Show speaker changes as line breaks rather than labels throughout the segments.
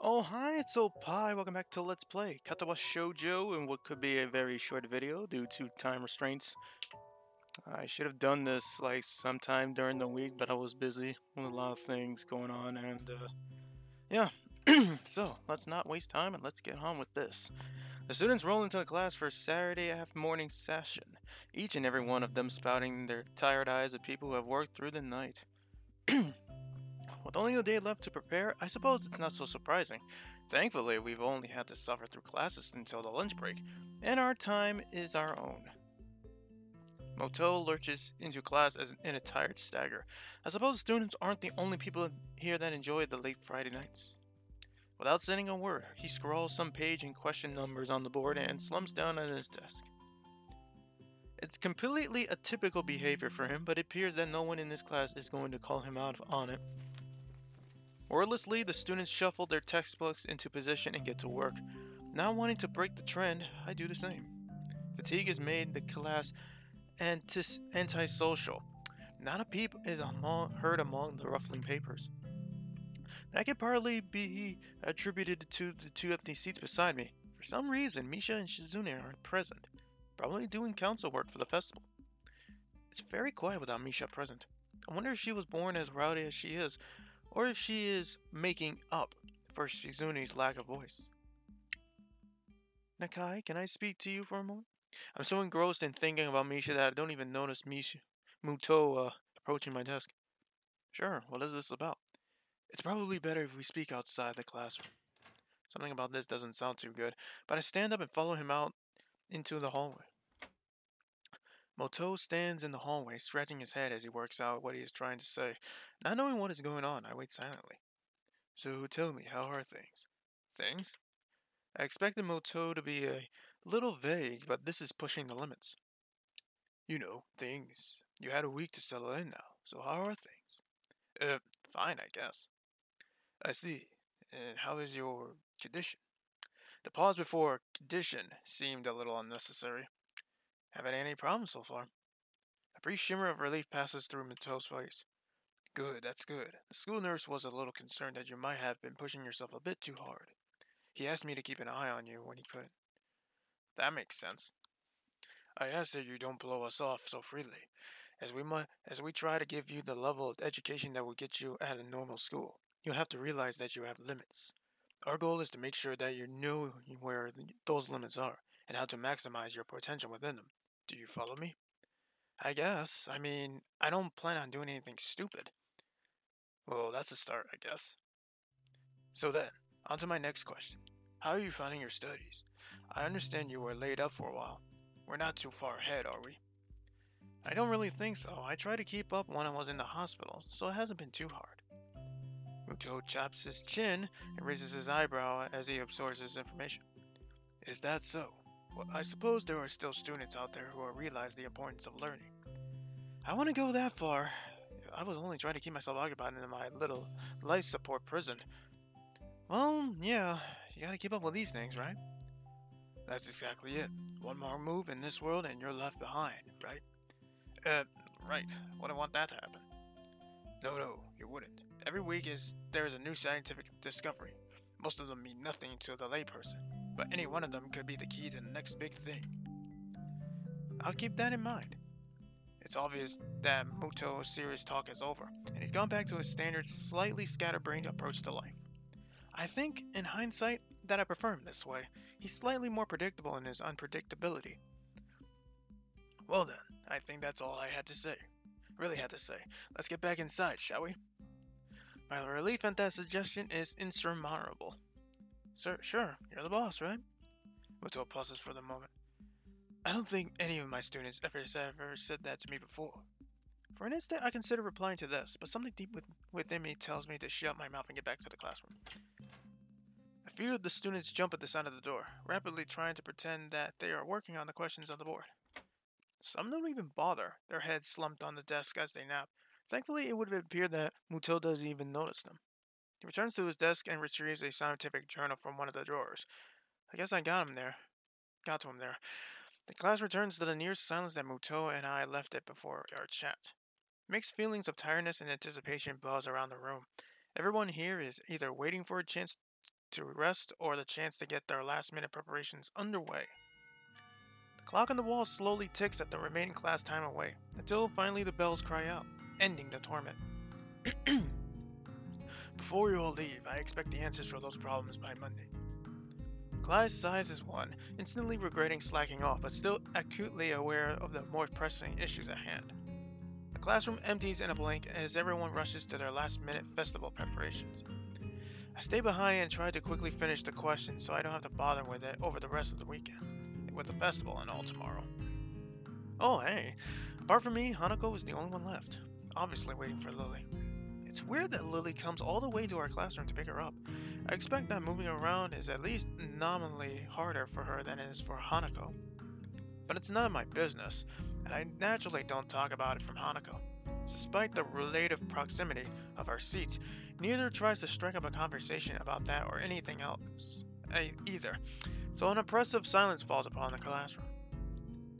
Oh, hi, it's Pi. Welcome back to Let's Play Katawa Shoujo in what could be a very short video due to time restraints. I should have done this like sometime during the week, but I was busy with a lot of things going on, and yeah. So, let's not waste time and let's get on with this. The students roll into the class for Saturday morning session, each and every one of them spouting their tired eyes at people who have worked through the night. With only a day left to prepare, I suppose it's not so surprising. Thankfully, we've only had to suffer through classes until the lunch break, and our time is our own. Moto lurches into class in a tired stagger. I suppose students aren't the only people here that enjoy the late Friday nights. Without saying a word, he scrawls some page and question numbers on the board and slumps down at his desk. It's completely a typical behavior for him, but it appears that no one in this class is going to call him out on it. Wordlessly, the students shuffle their textbooks into position and get to work. Not wanting to break the trend, I do the same. Fatigue has made the class antisocial. Not a peep is heard among the ruffling papers. That could partly be attributed to the two empty seats beside me. For some reason, Misha and Shizune aren't present, probably doing council work for the festival. It's very quiet without Misha present. I wonder if she was born as rowdy as she is, or if she is making up for Shizune's lack of voice. Nakai, can I speak to you for a moment? I'm so engrossed in thinking about Misha that I don't even notice Muto approaching my desk. Sure, what is this about? It's probably better if we speak outside the classroom. Something about this doesn't sound too good, but I stand up and follow him out into the hallway. Moto stands in the hallway, scratching his head as he works out what he is trying to say. Not knowing what is going on, I wait silently. So tell me, how are things? Things? I expected Moto to be a little vague, but this is pushing the limits. You know, things. You had a week to settle in now, so how are things? Fine, I guess. I see. And how is your condition? The pause before condition seemed a little unnecessary. Haven't had any problems so far. A brief shimmer of relief passes through Moto's face. Good, that's good. The school nurse was a little concerned that you might have been pushing yourself a bit too hard. He asked me to keep an eye on you when he couldn't. That makes sense. I ask that you don't blow us off so freely, as we try to give you the level of education that will get you at a normal school. You have to realize that you have limits. Our goal is to make sure that you know where those limits are and how to maximize your potential within them. Do you follow me? I guess. I mean, I don't plan on doing anything stupid. Well, that's a start, I guess. So then, on to my next question. How are you finding your studies? I understand you were laid up for a while. We're not too far ahead, are we? I don't really think so. I tried to keep up when I was in the hospital, so it hasn't been too hard. Muto chops his chin and raises his eyebrow as he absorbs this information. Is that so? Well, I suppose there are still students out there who realize the importance of learning. I want to go that far. I was only trying to keep myself occupied in my little life support prison. Well, yeah, you gotta keep up with these things, right? That's exactly it. One more move in this world and you're left behind, right? Uh, right. Wouldn't want that to happen. No, you wouldn't. Every week there's a new scientific discovery. Most of them mean nothing to the layperson, but any one of them could be the key to the next big thing. I'll keep that in mind. It's obvious that Muto's serious talk is over, and he's gone back to his standard, slightly scatterbrained approach to life. I think, in hindsight, that I prefer him this way. He's slightly more predictable in his unpredictability. Well then, I think that's all I had to say. Really had to say. Let's get back inside, shall we? My relief at that suggestion is insurmountable. Sure, you're the boss, right? Muto pauses for the moment. I don't think any of my students ever said that to me before. For an instant, I consider replying to this, but something deep within me tells me to shut my mouth and get back to the classroom. A few of the students jump at the sound of the door, rapidly trying to pretend that they are working on the questions on the board. Some don't even bother, their heads slumped on the desk as they nap. Thankfully, it would appear that Muto doesn't even notice them. He returns to his desk and retrieves a scientific journal from one of the drawers. I guess I got him there. Got to him there. The class returns to the near silence that Muto and I left it before our chat. Mixed feelings of tiredness and anticipation buzz around the room. Everyone here is either waiting for a chance to rest or the chance to get their last-minute preparations underway. The clock on the wall slowly ticks at the remaining class time away, until finally the bells cry out, ending the torment. Before you all leave, I expect the answers for those problems by Monday. Class size is one, instantly regretting slacking off, but still acutely aware of the more pressing issues at hand. The classroom empties in a blink as everyone rushes to their last-minute festival preparations. I stay behind and try to quickly finish the questions so I don't have to bother with it over the rest of the weekend, with the festival and all tomorrow. Oh hey, apart from me, Hanako is the only one left, obviously waiting for Lily. It's weird that Lily comes all the way to our classroom to pick her up. I expect that moving around is at least nominally harder for her than it is for Hanako. But it's none of my business, and I naturally don't talk about it from Hanako. Despite the relative proximity of our seats, neither tries to strike up a conversation about that or anything else either, so an oppressive silence falls upon the classroom.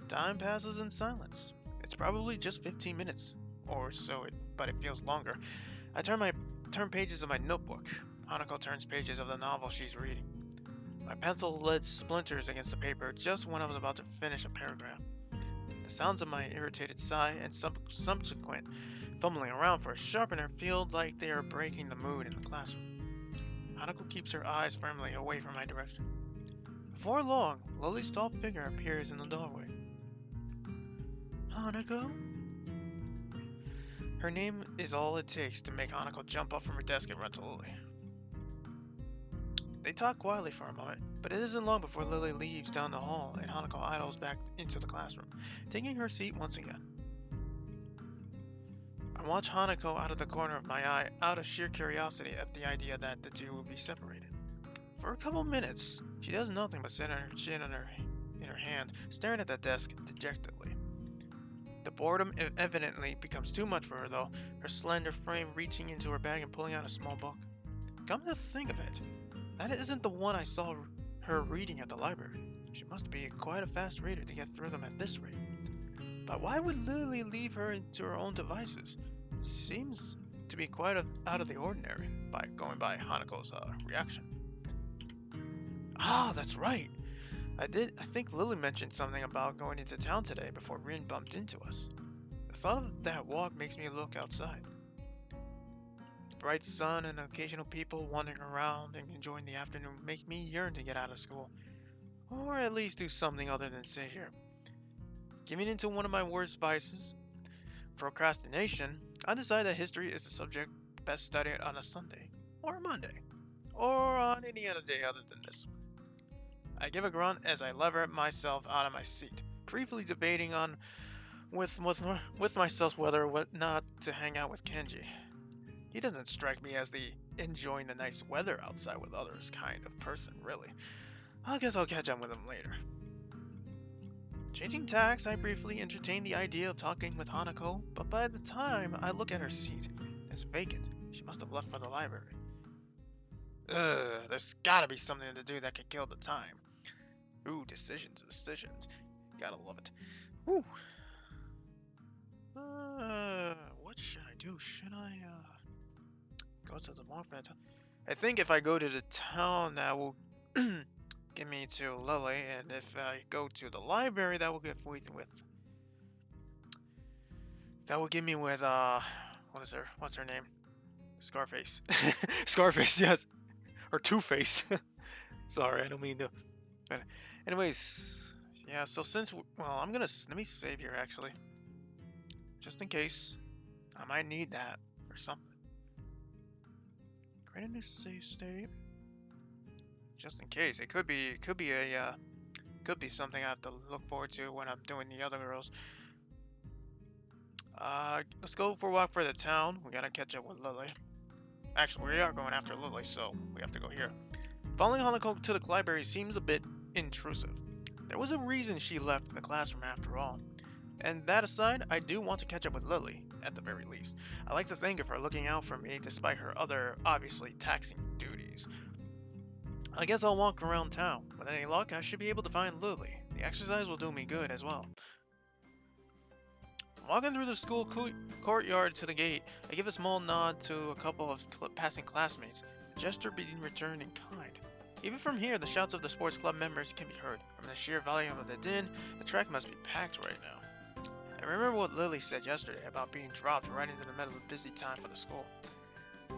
Time passes in silence. It's probably just 15 minutes or so, but it feels longer. I turn pages of my notebook. Hanako turns pages of the novel she's reading. My pencil lead splinters against the paper just when I was about to finish a paragraph. The sounds of my irritated sigh and subsequent fumbling around for a sharpener feel like they are breaking the mood in the classroom. Hanako keeps her eyes firmly away from my direction. Before long, Lily's tall figure appears in the doorway. Hanako? Her name is all it takes to make Hanako jump up from her desk and run to Lily. They talk quietly for a moment, but it isn't long before Lily leaves down the hall and Hanako idles back into the classroom, taking her seat once again. I watch Hanako out of the corner of my eye, out of sheer curiosity at the idea that the two will be separated. For a couple minutes, she does nothing but sit on her chin in her hand, staring at the desk dejectedly. The boredom evidently becomes too much for her though, her slender frame reaching into her bag and pulling out a small book. Come to think of it, that isn't the one I saw her reading at the library. She must be quite a fast reader to get through them at this rate. But why would Lily leave her to her own devices? Seems to be quite out of the ordinary, by going by Hanako's reaction. Ah, that's right! I think Lily mentioned something about going into town today before Rin bumped into us. The thought of that walk makes me look outside. The bright sun and occasional people wandering around and enjoying the afternoon make me yearn to get out of school, or at least do something other than sit here. Giving into one of my worst vices, procrastination, I decide that history is a subject best studied on a Sunday, or a Monday, or on any other day other than this one. I give a grunt as I lever myself out of my seat, briefly debating on with myself whether or not to hang out with Kenji. He doesn't strike me as the enjoying the nice weather outside with others kind of person, really. I guess I'll catch up with him later. Changing tacks, I briefly entertain the idea of talking with Hanako, but by the time I look at her seat, it's vacant. She must have left for the library. There's gotta be something to do that could kill the time. Ooh, decisions. Gotta love it. Woo. What should I do? Should I, go to the mall for that town? I think if I go to the town, that will get me to Lily, and if I go to the library, that will get me with... That will get me with, what's her name? Scarface. Scarface, yes. Or Two-Face. Sorry, I don't mean to. But anyways, yeah, so I'm gonna, let me save here actually. Just in case. I might need that for something. Create a new save state. Just in case. It could be something I have to look forward to when I'm doing the other girls. Let's go for a walk for the town. We gotta catch up with Lily. Actually, we are going after Lily, so we have to go here. Following Hanako to the library seems a bit intrusive. There was a reason she left the classroom after all. And that aside, I do want to catch up with Lily, at the very least. I like to think of her looking out for me despite her other, obviously taxing duties. I guess I'll walk around town. With any luck, I should be able to find Lily. The exercise will do me good as well. Walking through the school courtyard to the gate, I give a small nod to a couple of passing classmates, a gesture being returned in kind. Even from here, the shouts of the sports club members can be heard. From the sheer volume of the din, the track must be packed right now. I remember what Lily said yesterday about being dropped right into the middle of a busy time for the school.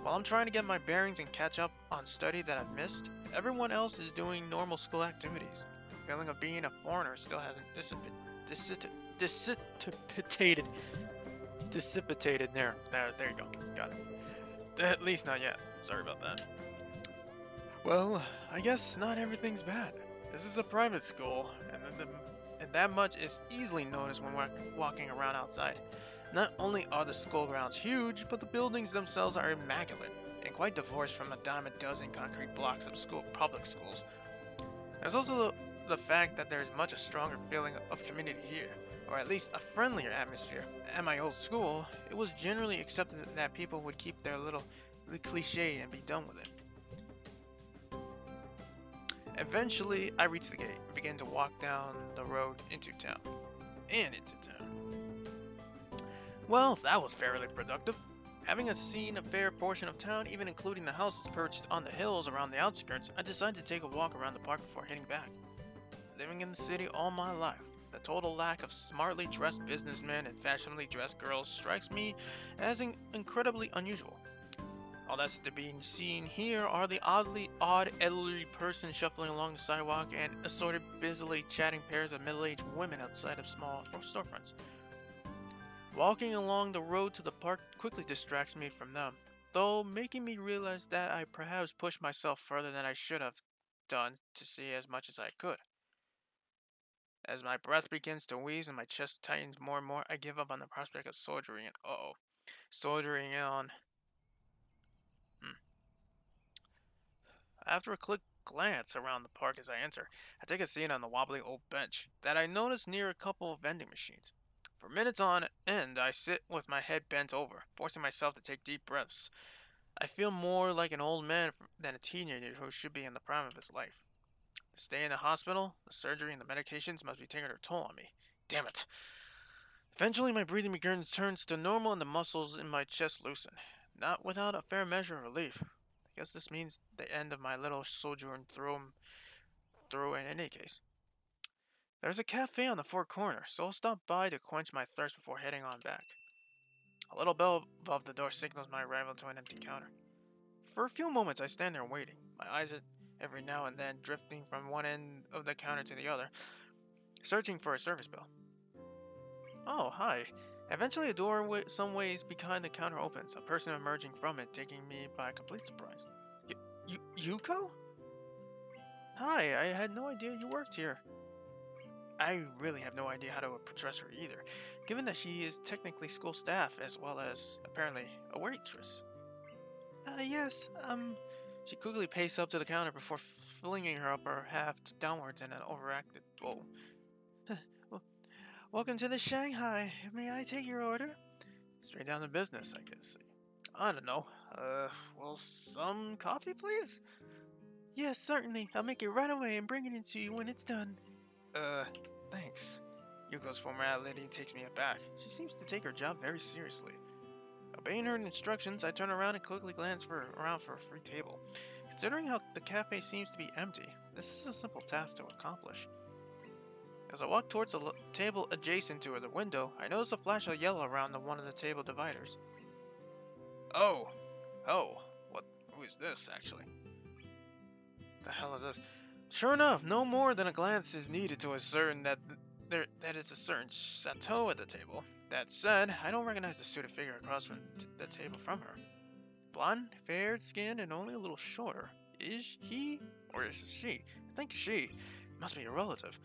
While I'm trying to get my bearings and catch up on study that I've missed, everyone else is doing normal school activities. The feeling of being a foreigner still hasn't dissipated there. There you go. Got it. At least not yet. Sorry about that. Well, I guess not everything's bad. This is a private school, and that much is easily noticed when we're walking around outside. Not only are the school grounds huge, but the buildings themselves are immaculate, and quite divorced from a dime a dozen concrete blocks of public schools. There's also the fact that there's much a stronger feeling of community here, or at least a friendlier atmosphere. At my old school, it was generally accepted that people would keep their little cliche and be done with it. Eventually, I reach the gate and begin to walk down the road into town. Well, that was fairly productive. Having seen a fair portion of town, even including the houses perched on the hills around the outskirts, I decided to take a walk around the park before heading back. Living in the city all my life, the total lack of smartly dressed businessmen and fashionably dressed girls strikes me as incredibly unusual. All that's to be seen here are the odd elderly person shuffling along the sidewalk and assorted busily chatting pairs of middle-aged women outside of small storefronts. Walking along the road to the park quickly distracts me from them, though making me realize that I perhaps pushed myself further than I should have done to see as much as I could. As my breath begins to wheeze and my chest tightens more and more, I give up on the prospect of soldiering on. After a quick glance around the park as I enter, I take a seat on the wobbly old bench that I notice near a couple of vending machines. For minutes on end, I sit with my head bent over, forcing myself to take deep breaths. I feel more like an old man than a teenager who should be in the prime of his life. The stay in the hospital, the surgery, and the medications must be taking their toll on me. Damn it. Eventually, my breathing turns to normal and the muscles in my chest loosen, not without a fair measure of relief. I guess this means the end of my little sojourn through in any case. There's a cafe on the far corner, so I'll stop by to quench my thirst before heading on back. A little bell above the door signals my arrival to an empty counter. For a few moments I stand there waiting, my eyes every now and then drifting from one end of the counter to the other, searching for a service bell. Oh, hi. Eventually a door some ways behind the counter opens, a person emerging from it, taking me by complete surprise. Yuko? Hi, I had no idea you worked here. I really have no idea how to address her either, given that she is technically school staff as well as, apparently, a waitress. Yes, She quickly paced up to the counter before flinging her upper half downwards in an overacted whoa. Welcome to the Shanghai. May I take your order? Straight down to business, I guess. I don't know. Well, some coffee, please? Yes, certainly. I'll make it right away and bring it in to you when it's done. Thanks. Yuko's formality takes me aback. She seems to take her job very seriously. Obeying her instructions, I turn around and quickly glance around for a free table. Considering how the cafe seems to be empty, this is a simple task to accomplish. As I walk towards the table adjacent to the window, I notice a flash of yellow around one of the table dividers. Oh, who is this, actually? The hell is this? Sure enough, no more than a glance is needed to ascertain that it's a certain chateau at the table. That said, I don't recognize the suited figure across from the table from her. Blonde, fair-skinned, and only a little shorter. Is he? Or is she? I think she. Must be a relative.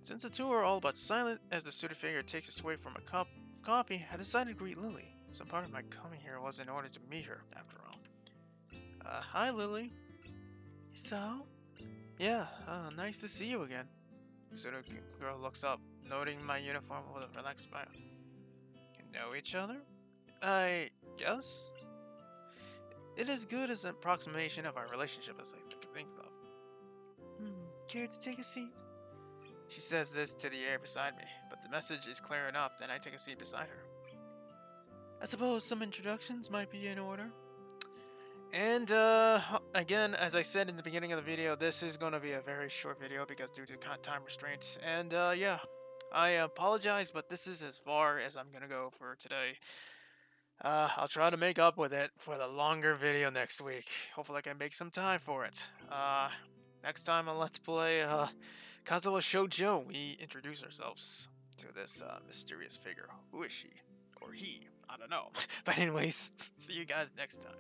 Since the two are all but silent as the suited figure takes a swig from a cup of coffee, I decided to greet Lily. Some part of my coming here was in order to meet her, after all. Hi, Lily. So? Yeah, nice to see you again. The suited girl looks up, noting my uniform with a relaxed smile. You know each other? I guess? It is good as an approximation of our relationship as I think of. Care to take a seat? She says this to the air beside me, but the message is clear enough that I take a seat beside her. I suppose some introductions might be in order. And again, as I said in the beginning of the video, this is going to be a very short video because due to time restraints. And yeah, I apologize, but this is as far as I'm going to go for today. I'll try to make up with it for the longer video next week. Hopefully I can make some time for it. Next time on Let's Play Katawa Shoujo, we introduce ourselves to this mysterious figure. Who is she? Or he? I don't know. But anyways, see you guys next time.